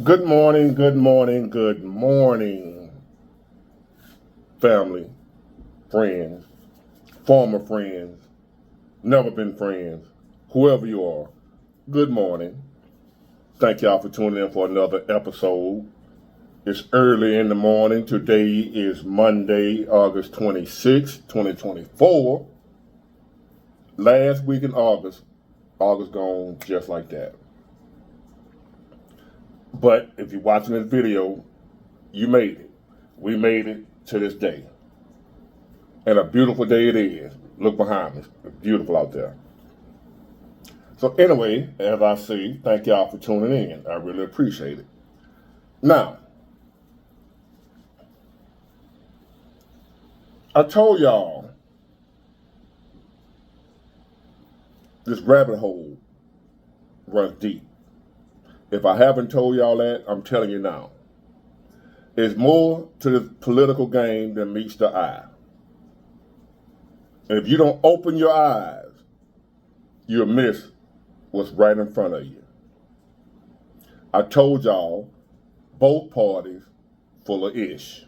Good morning, good morning, good morning, family, friends, former friends, never been friends, whoever you are. Good morning. Thank y'all for tuning in for another episode. It's early in the morning. Today is Monday, August 26, 2024. Last week in August gone just like that. But if you're watching this video, you made it. We made it to this day. And a beautiful day it is. Look behind us. It's beautiful out there. So anyway, as I say, thank y'all for tuning in. I really appreciate it. Now, I told y'all this rabbit hole runs deep. If I haven't told y'all that, I'm telling you now. It's more to the political game than meets the eye. And if you don't open your eyes, you'll miss what's right in front of you. I told y'all, both parties full of ish.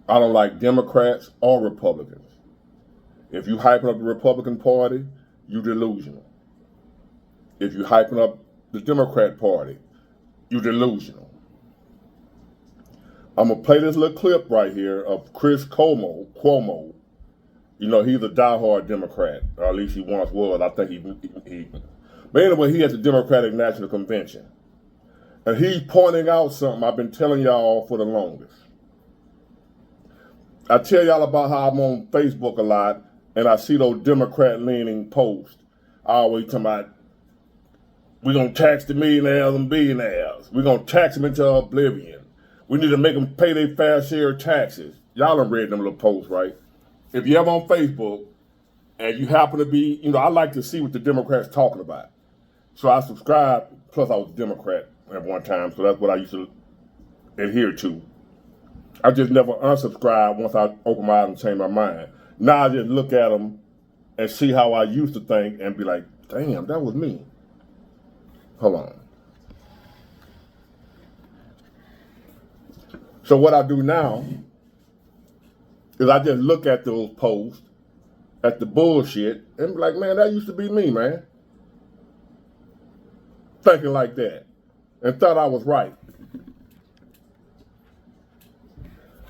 I don't like Democrats or Republicans. If you hyping up the Republican Party, you delusional. If you hyping up the Democrat Party, you delusional. I'm gonna play this little clip right here of Cuomo. You know, he's a diehard Democrat, or at least he once was. I think he but anyway, he at the Democratic National Convention. And he's pointing out something I've been telling y'all for the longest. I tell y'all about how I'm on Facebook a lot, and I see those Democrat-leaning posts. I always talking about, we're going to tax the millionaires and billionaires. We're going to tax them into oblivion. We need to make them pay their fair share of taxes. Y'all done read them little posts, right? If you're ever on Facebook, and you happen to be, I like to see what the Democrats talking about. So I subscribe, plus I was a Democrat at one time, so that's what I used to adhere to. I just never unsubscribed once I opened my eyes and changed my mind. Now I just look at them and see how I used to think and be like, damn, that was me. Hold on. So what I do now is I just look at those posts, at the bullshit, and be like, man, that used to be me, man. Thinking like that. And thought I was right.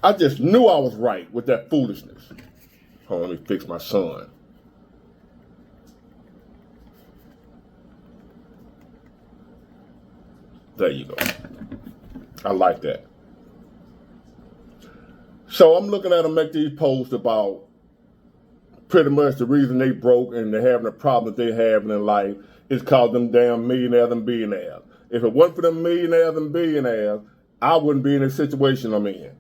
I just knew I was right with that foolishness. Hold on, let me fix my son. There you go. I like that. So I'm looking at them make these posts about pretty much the reason they broke and they're having the problem that they're having in life is cause them damn millionaires and billionaires. If it wasn't for them millionaires and billionaires, I wouldn't be in the situation I'm in.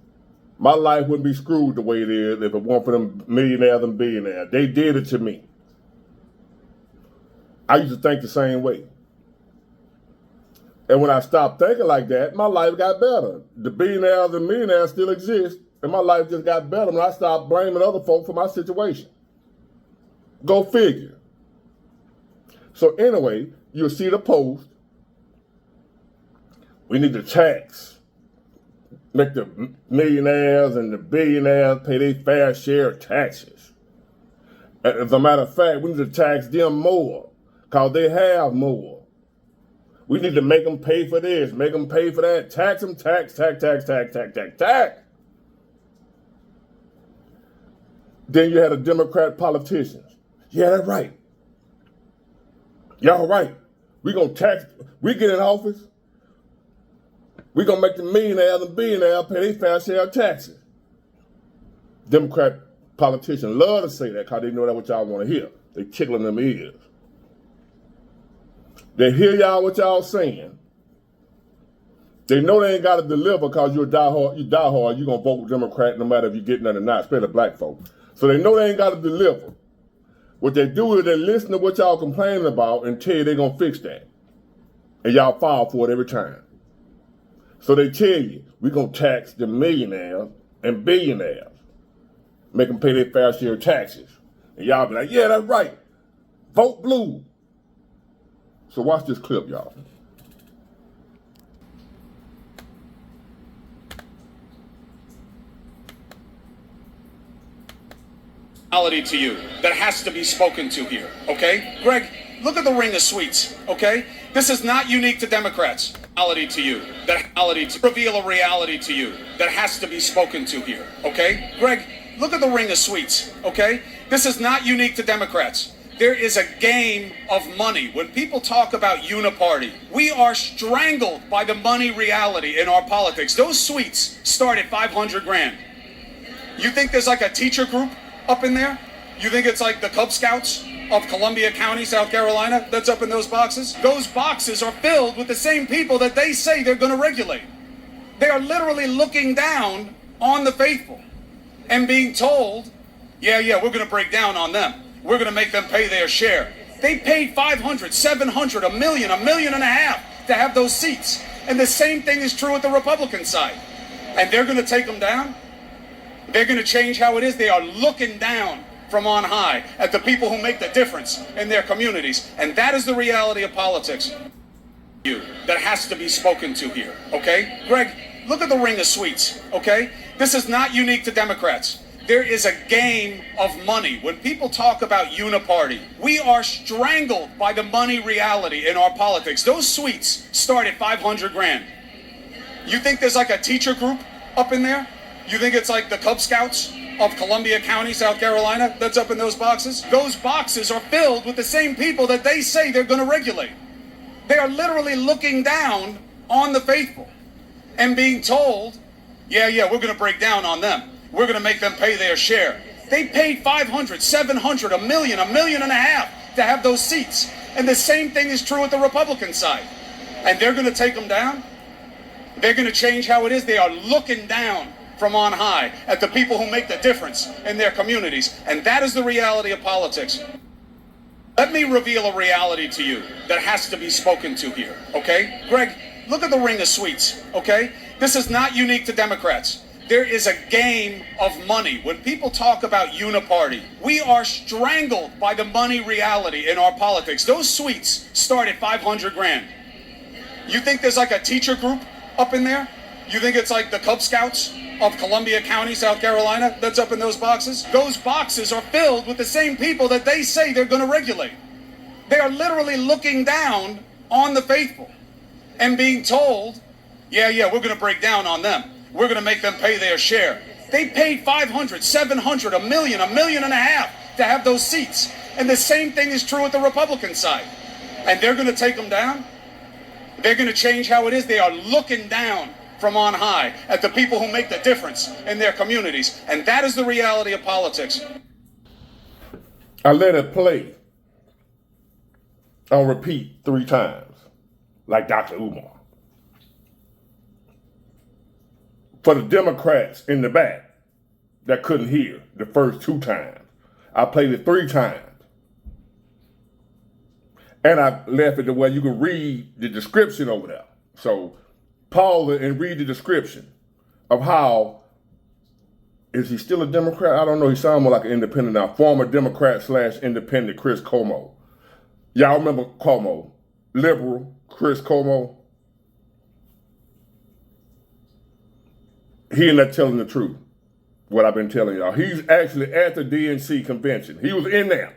My life wouldn't be screwed the way it is if it weren't for them millionaires and billionaires. They did it to me. I used to think the same way. And when I stopped thinking like that, my life got better. The billionaires and millionaires still exist, and my life just got better when I stopped blaming other folk for my situation. Go figure. So anyway, you'll see the post. We need to tax. Make the millionaires and the billionaires pay their fair share of taxes. As a matter of fact, we need to tax them more because they have more. We need to make them pay for this, make them pay for that. Tax them, tax. Then you had a Democrat politicians. Yeah, that's right. Y'all right. We gonna tax, we get in office, we gonna make the millionaires and billionaires pay their fair share of taxes. Democrat politicians love to say that because they know that's what y'all want to hear. They tickling them ears. They hear y'all what y'all saying. They know they ain't got to deliver because you're diehard, you're going to vote Democrat no matter if you get none or not, especially black folks. So they know they ain't got to deliver. What they do is they listen to what y'all complaining about and tell you they're going to fix that. And y'all fall for it every time. So they tell you, we're going to tax the millionaires and billionaires. Make them pay their fair share of taxes. And y'all be like, yeah, that's right. Vote blue. So watch this clip, y'all. reality to you that has to be spoken to here, okay? Greg, look at the ring of sweets, okay? This is not unique to Democrats. Reality to you, that reality to reveal a reality to you that has to be spoken to here, okay? Greg, look at the ring of sweets, okay? This is not unique to Democrats. There is a game of money. When people talk about uniparty, we are strangled by the money reality in our politics. Those sweets start at 500 grand. You think there's like a teacher group up in there? You think it's like the Cub Scouts of Columbia County, South Carolina, that's up in those boxes? Those boxes are filled with the same people that they say they're going to regulate. They are literally looking down on the faithful and being told, yeah, we're going to break down on them. We're going to make them pay their share. They paid 500, 700, $1 million, $1.5 million to have those seats. And the same thing is true with the Republican side. And they're going to take them down. They're going to change how it is. They are looking down from on high at the people who make the difference in their communities. And that is the reality of politics that has to be spoken to here, okay? Greg, look at the ring of sweets, okay? This is not unique to Democrats. There is a game of money. When people talk about uniparty, we are strangled by the money reality in our politics. Those sweets start at 500 grand. You think there's like a teacher group up in there? You think it's like the Cub Scouts of Columbia County, South Carolina, that's up in those boxes? Those boxes are filled with the same people that they say they're going to regulate. They are literally looking down on the faithful and being told, yeah, we're going to break down on them. We're going to make them pay their share. They paid 500, 700, $1 million, $1.5 million to have those seats. And the same thing is true with the Republican side. And they're going to take them down. They're going to change how it is. They are looking down from on high at the people who make the difference in their communities. And that is the reality of politics. Let me reveal a reality to you that has to be spoken to here, okay? Greg, look at the ring of sweets, okay? This is not unique to Democrats. There is a game of money. When people talk about uniparty, we are strangled by the money reality in our politics. Those sweets start at 500 grand. You think there's like a teacher group up in there? You think it's like the Cub Scouts of Columbia County, South Carolina, that's up in those boxes? Those boxes are filled with the same people that they say they're going to regulate. They are literally looking down on the faithful and being told, yeah, we're going to break down on them. We're going to make them pay their share. They paid 500, 700, $1 million, $1.5 million to have those seats. And the same thing is true with the Republican side. And they're going to take them down. They're going to change how it is. They are looking down from on high at the people who make the difference in their communities. And that is the reality of politics. I let it play on repeat 3 times, like Dr. Umar. For the Democrats in the back that couldn't hear the first 2 times, I played it 3 times. And I left it to where you can read the description over there. So pause it and read the description of how, is he still a Democrat? I don't know. He sounds more like an independent now. Former Democrat / independent Chris Cuomo. Y'all remember Cuomo? Liberal Chris Cuomo. He ended up telling the truth, what I've been telling y'all. He's actually at the DNC convention. He was in there.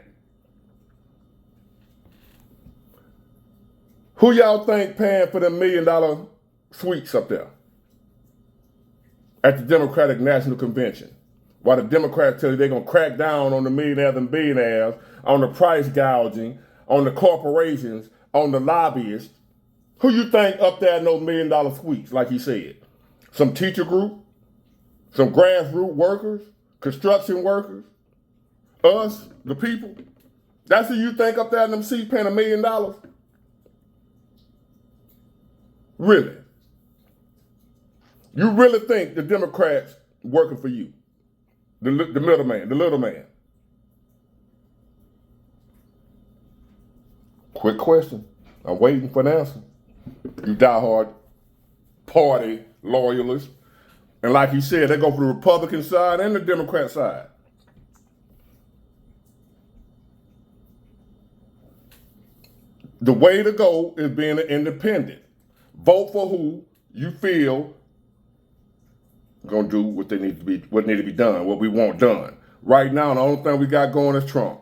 Who y'all think paying for the $1 million suites up there at the Democratic National Convention? While the Democrats tell you they're going to crack down on the millionaires and billionaires, on the price gouging, on the corporations, on the lobbyists. Who you think up there in those $1 million suites, like he said? Some teacher group? Some grassroots workers? Construction workers? Us, the people? That's who you think up there in them seats paying $1 million? Really? You really think the Democrats working for you? The middleman, the little man? Quick question. I'm waiting for an answer. You diehard party loyalists. And like he said, they go for the Republican side and the Democrat side. The way to go is being an independent. Vote for who you feel gonna do what need to be done, what we want done. Right now, the only thing we got going is Trump.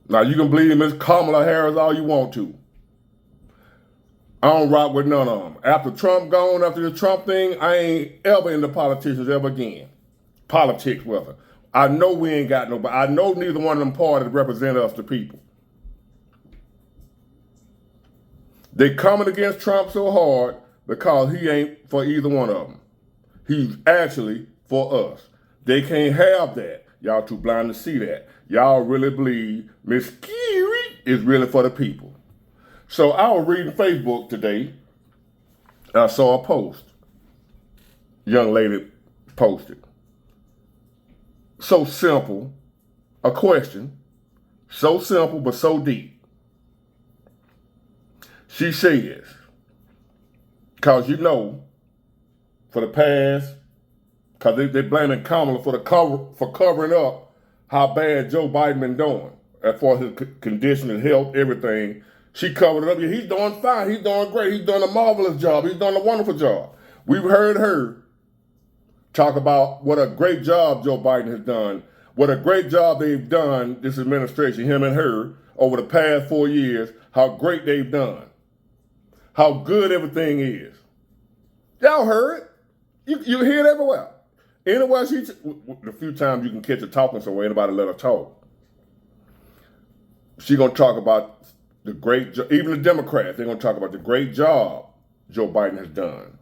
Now, you can believe Miss Kamala Harris all you want to. I don't rock with none of them. After Trump gone, after the Trump thing, I ain't ever into politicians ever again. Politics, whether. I know we ain't got nobody. I know neither one of them parties represent us, the people. They coming against Trump so hard because he ain't for either one of them. He's actually for us. They can't have that. Y'all too blind to see that. Y'all really believe Miss Kiri is really for the people. So I was reading Facebook today, and I saw a post. Young lady posted. So simple, a question, so simple but so deep. She says, because you know, for the past, because they blaming Kamala for covering up how bad Joe Biden been doing as far as his condition and health, everything. She covered it up. Yeah, he's doing fine. He's doing great. He's doing a marvelous job. He's doing a wonderful job. We've heard her talk about what a great job Joe Biden has done, what a great job they've done, this administration, him and her, over the past 4 years, how great they've done, how good everything is. Y'all heard it. You hear it everywhere. Anywhere the few times you can catch her talking somewhere, anybody let her talk. She gonna talk about the great job, even the Democrats, they're gonna talk about the great job Joe Biden has done.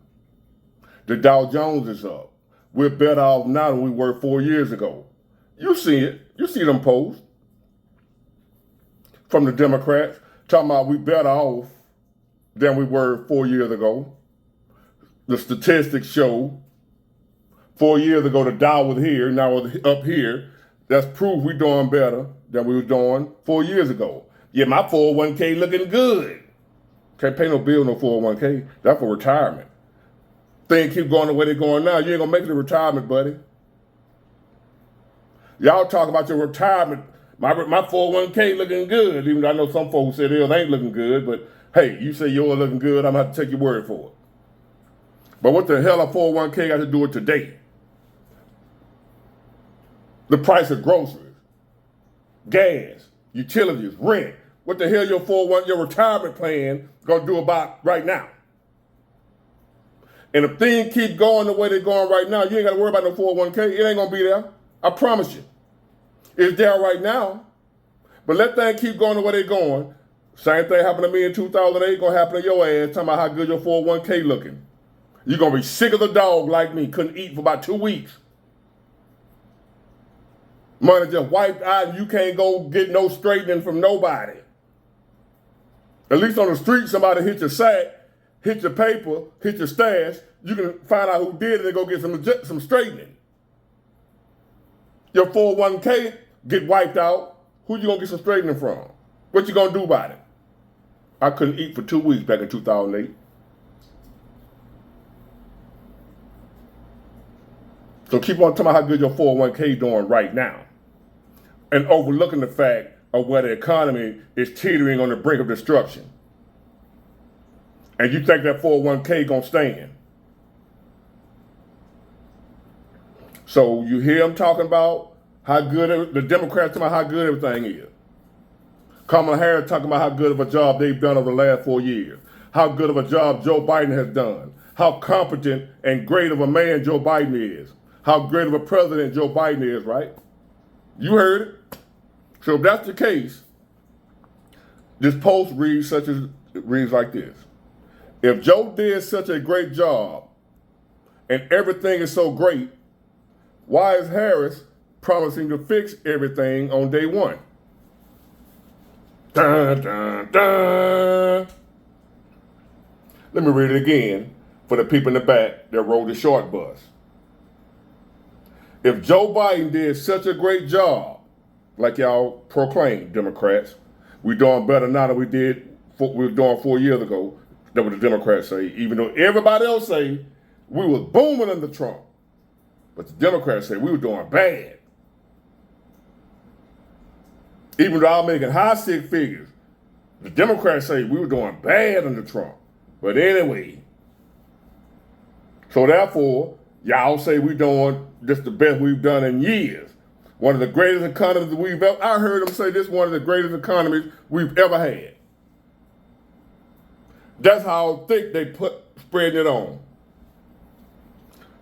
The Dow Jones is up. We're better off now than we were 4 years ago. You see it. You see them posts from the Democrats talking about we better off than we were 4 years ago. The statistics show 4 years ago the Dow was here, now it's up here. That's proof we're doing better than we were doing 4 years ago. Yeah, my 401k looking good. Can't pay no bill, no 401k. That's for retirement. Things keep going the way they're going now. You ain't gonna make it to retirement, buddy. Y'all talk about your retirement. My 401k looking good, even though I know some folks say theirs ain't looking good, but hey, you say yours looking good, I'm gonna have to take your word for it. But what the hell a 401k got to do with today? The price of groceries, gas, utilities, rent. What the hell your retirement plan gonna do about right now? And if things keep going the way they're going right now, you ain't gotta worry about no 401k. It ain't gonna be there. I promise you. It's there right now. But let things keep going the way they're going. Same thing happened to me in 2008, gonna happen to your ass, talking about how good your 401k looking. You're gonna be sick of the dog like me, couldn't eat for about 2 weeks. Money just wiped out and you can't go get no straightening from nobody. At least on the street, somebody hit your sack, hit your paper, hit your stash, you can find out who did it and go get some straightening. Your 401k get wiped out, who you gonna get some straightening from? What you gonna do about it? I couldn't eat for 2 weeks back in 2008. So keep on talking about how good your 401k doing right now and overlooking the fact of where the economy is teetering on the brink of destruction. And you think that 401k gonna stand. So you hear them talking about how good, the Democrats talking about how good everything is. Kamala Harris talking about how good of a job they've done over the last 4 years. How good of a job Joe Biden has done. How competent and great of a man Joe Biden is. How great of a president Joe Biden is, right? You heard it. So if that's the case, this post reads like this. If Joe did such a great job and everything is so great, why is Harris promising to fix everything on day one? Dun, dun, dun. Let me read it again for the people in the back that rode the short bus. If Joe Biden did such a great job, like y'all proclaim, Democrats, we're doing better now than we were doing 4 years ago. That's what the Democrats say. Even though everybody else say we was booming under Trump. But the Democrats say we were doing bad. Even though I'm making high six figures, the Democrats say we were doing bad under Trump. But anyway, so therefore, y'all say we're doing just the best we've done in years. One of the greatest economies we've ever, I heard him say this, one of the greatest economies we've ever had. That's how thick they spreading it on.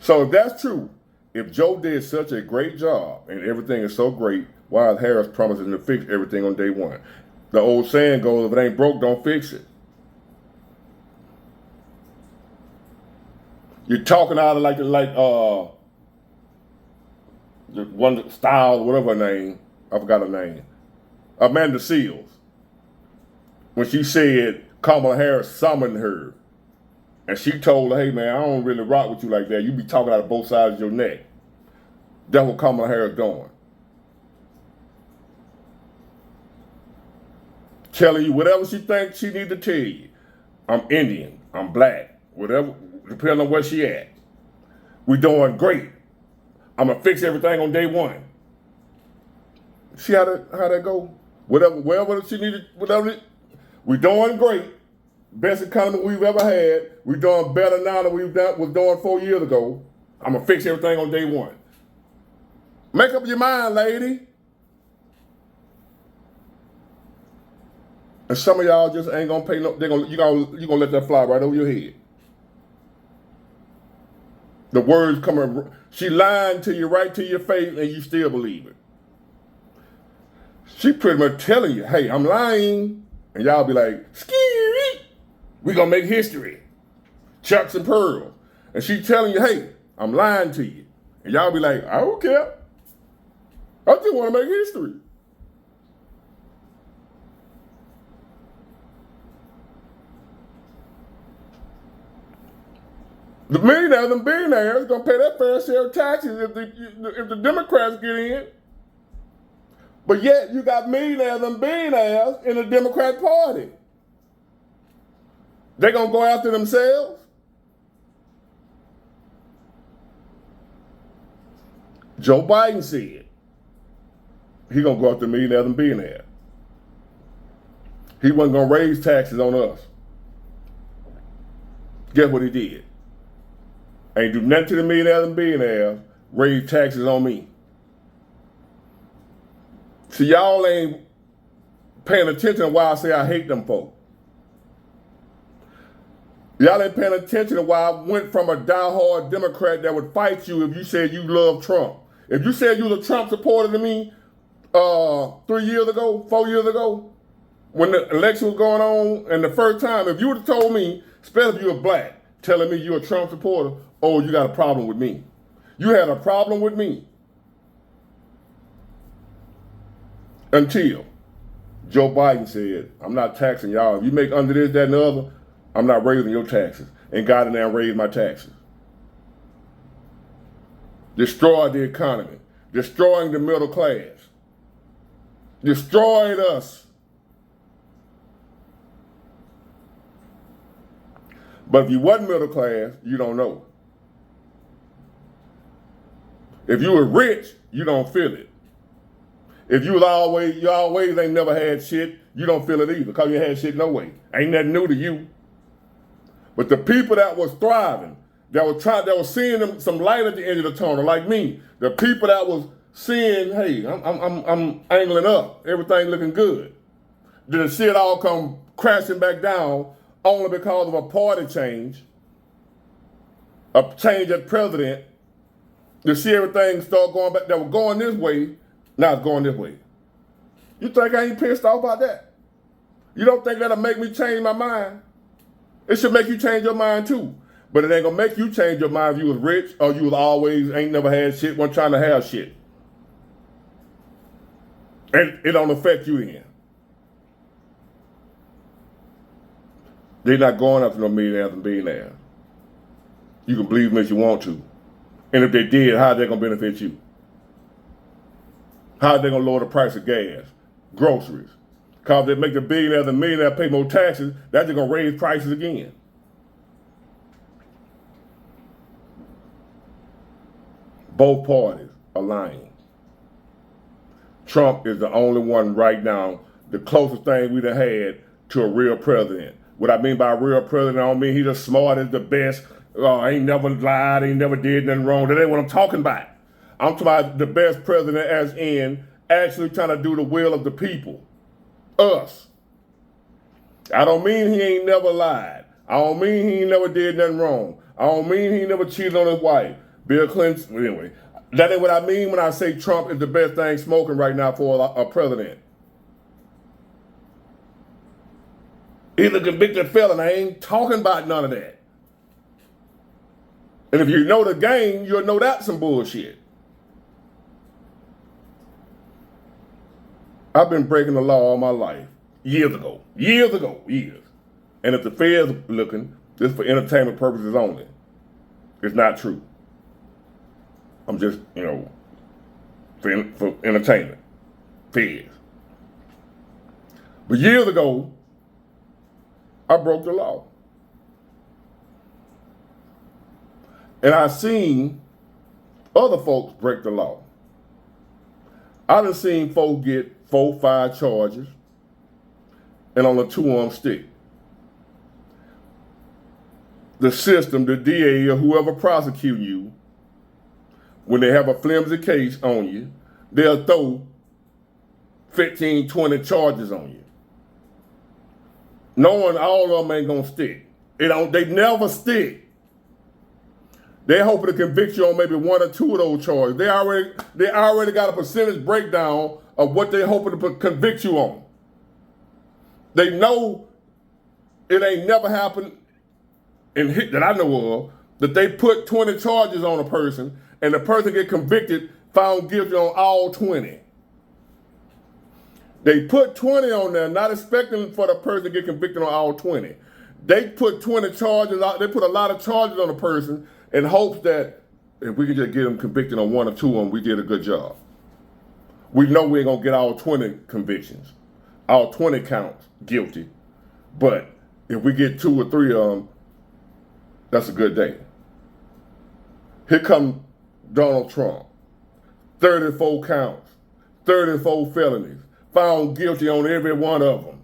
So if that's true, if Joe did such a great job and everything is so great, why is Harris promising to fix everything on day one? The old saying goes, if it ain't broke, don't fix it. You're talking out of like the one style, whatever her name, I forgot her name, Amanda Seals, when she said Kamala Harris summoned her, and she told her, hey man, I don't really rock with you like that. You be talking out of both sides of your neck. That's what Kamala Harris doing. Telling you whatever she thinks she need to tell you. I'm Indian, I'm black, whatever, depending on where she at. We doing great. I'm gonna fix everything on day one. See how that go? Whatever she needed, whatever. We doing great. Best economy we've ever had. We doing better now than was doing 4 years ago. I'm gonna fix everything on day one. Make up your mind, lady. And some of y'all just ain't gonna pay no. You gonna let that fly right over your head. The words coming. She lying to you right to your face, and you still believe it. She pretty much telling you, "Hey, I'm lying," and y'all be like, "Skee, we gonna make history, chucks and pearls." And she telling you, "Hey, I'm lying to you," and y'all be like, "I don't care. I just want to make history." The millionaires and billionaires gonna pay their fair share of taxes if the Democrats get in. But yet you got millionaires and billionaires in the Democrat Party. They gonna go after themselves? Joe Biden said he gonna go after millionaires and billionaires. He wasn't gonna raise taxes on us. Guess what he did? Ain't do nothing to the millionaires and billionaires, raise taxes on me. See, y'all ain't paying attention to why I say I hate them folk. Y'all ain't paying attention to why I went from a diehard Democrat that would fight you if you said you love Trump. If you said you was a Trump supporter to me 3 years ago, 4 years ago, when the election was going on, and the first time, if you would have told me, especially if you were black, telling me you're a Trump supporter, oh, you got a problem with me. You had a problem with me. Until Joe Biden said, I'm not taxing y'all. If you make under this, that, and the other, I'm not raising your taxes. And got in there and raised my taxes. Destroyed the economy. Destroying the middle class. Destroyed us. But if you wasn't middle class, you don't know. If you were rich, you don't feel it. If you always ain't never had shit, you don't feel it either, because you had shit no way. Ain't nothing new to you. But the people that was thriving, that was seeing some light at the end of the tunnel, like me, the people that was seeing, hey, I'm angling up, everything looking good, then see it all come crashing back down only because of a party change, a change at president, to see everything start going back, that was going this way, now it's going this way. You think I ain't pissed off about that? You don't think that'll make me change my mind? It should make you change your mind too. But it ain't gonna make you change your mind if you was rich or you was always ain't never had shit, wasn't trying to have shit. And it don't affect you then. They're not going after no millionaires and billionaires. You can believe me if you want to. And if they did, how are they gonna benefit you? How are they gonna lower the price of gas, groceries? Because they make the billionaires and millionaires pay more taxes, that's just gonna raise prices again. Both parties are lying. Trump is the only one right now, the closest thing we done had to a real president. What I mean by a real president, I don't mean he's the smartest, the best, ain't never lied, ain't never did nothing wrong. That ain't what I'm talking about. I'm talking about the best president as in actually trying to do the will of the people. Us. I don't mean he ain't never lied. I don't mean he ain't never did nothing wrong. I don't mean he never cheated on his wife. Bill Clinton, anyway. That ain't what I mean when I say Trump is the best thing smoking right now for a president. He's a convicted felon. I ain't talking about none of that. And if you know the game, you'll know that's some bullshit. I've been breaking the law all my life. Years ago. And if the feds are looking, this is for entertainment purposes only. It's not true. I'm just, for entertainment. Feds. But years ago, I broke the law. And I seen other folks break the law. I done seen folks get 4, 5 charges and on a 2-arm stick. The system, the DA or whoever prosecute you, when they have a flimsy case on you, they'll throw 15, 20 charges on you. Knowing all of them ain't gonna stick. They never stick. They hoping to convict you on maybe 1 or 2 of those charges. They already got a percentage breakdown of what they hoping to convict you on. They know it ain't never happened that I know of, that they put 20 charges on a person and the person get convicted, found guilty on all 20. They put 20 on there, not expecting for the person to get convicted on all 20. They put 20 charges out, they put a lot of charges on a person in hopes that if we could just get them convicted on 1 or 2 of them, we did a good job. We know we ain't gonna get all 20 convictions, all 20 counts guilty, but if we get 2 or 3 of them, that's a good day. Here come Donald Trump, 34 counts, 34 felonies, found guilty on every one of them.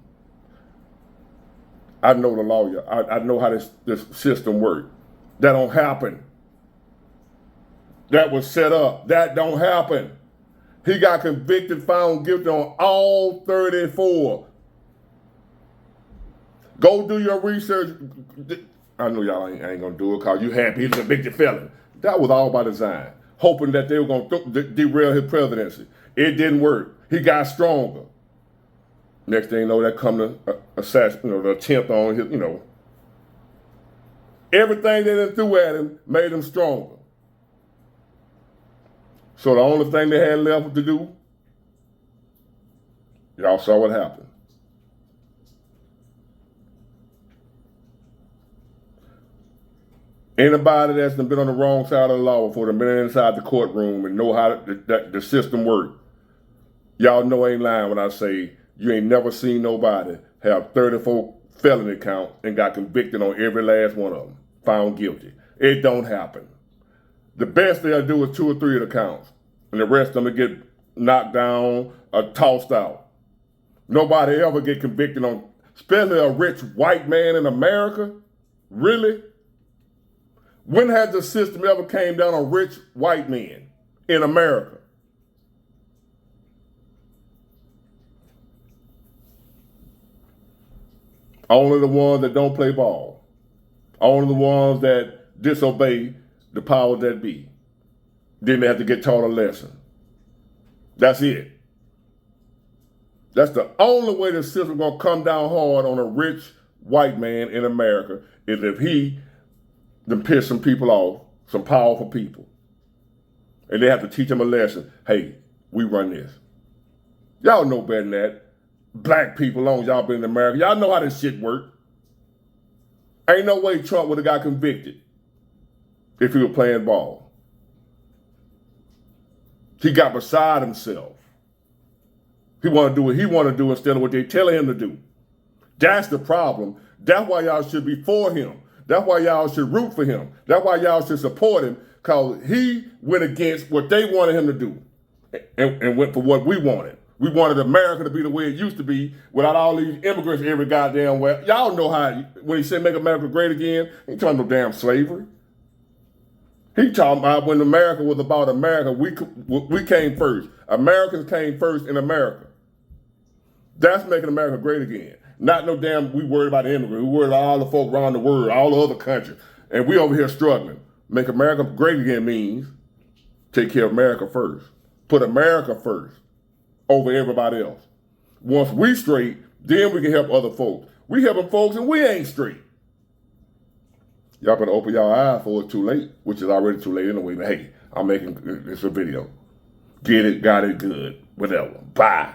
I know the lawyer. I know how this system works. That don't happen. That was set up. That don't happen. He got convicted, found guilty on all 34. Go do your research. I know y'all ain't gonna do it because you happy he's a convicted felon. That was all by design, hoping that they were gonna derail his presidency. It didn't work. He got stronger. Next thing you know, that come the the attempt on his, everything they done threw at him made him stronger. So the only thing they had left to do, y'all saw what happened. Anybody that's been on the wrong side of the law before, been inside the courtroom and know how the system works, y'all know I ain't lying when I say you ain't never seen nobody have 34 felony counts and got convicted on every last one of them, found guilty. It don't happen. The best they'll do is 2 or 3 of the counts, and the rest of them will get knocked down or tossed out. Nobody ever get convicted on, especially a rich white man in America. Really? When has the system ever came down on rich white men in America? Only the ones that don't play ball. Only the ones that disobey the powers that be. Then they have to get taught a lesson. That's it. That's the only way the system gonna come down hard on a rich white man in America is if he done piss some people off, some powerful people. And they have to teach them a lesson. Hey, we run this. Y'all know better than that. Black people, long as y'all been in America, y'all know how this shit work. Ain't no way Trump would have got convicted if he was playing ball. He got beside himself. He want to do what he want to do instead of what they telling him to do. That's the problem. That's why y'all should be for him. That's why y'all should root for him. That's why y'all should support him, because he went against what they wanted him to do and went for what we wanted. We wanted America to be the way it used to be without all these immigrants every goddamn way. Y'all know how, when he said make America great again, he ain't talking no damn slavery. He talking about when America was about America, we came first. Americans came first in America. That's making America great again. Not no damn, we worried about the immigrants. We worried about all the folk around the world, all the other countries. And we over here struggling. Make America great again means take care of America first. Put America first over everybody else. Once we straight, then we can help other folks. We helping folks and we ain't straight. Y'all better open y'all eyes for it's too late, which is already too late anyway. But hey, I'm making this a video. Get it, got it, good, whatever. Bye.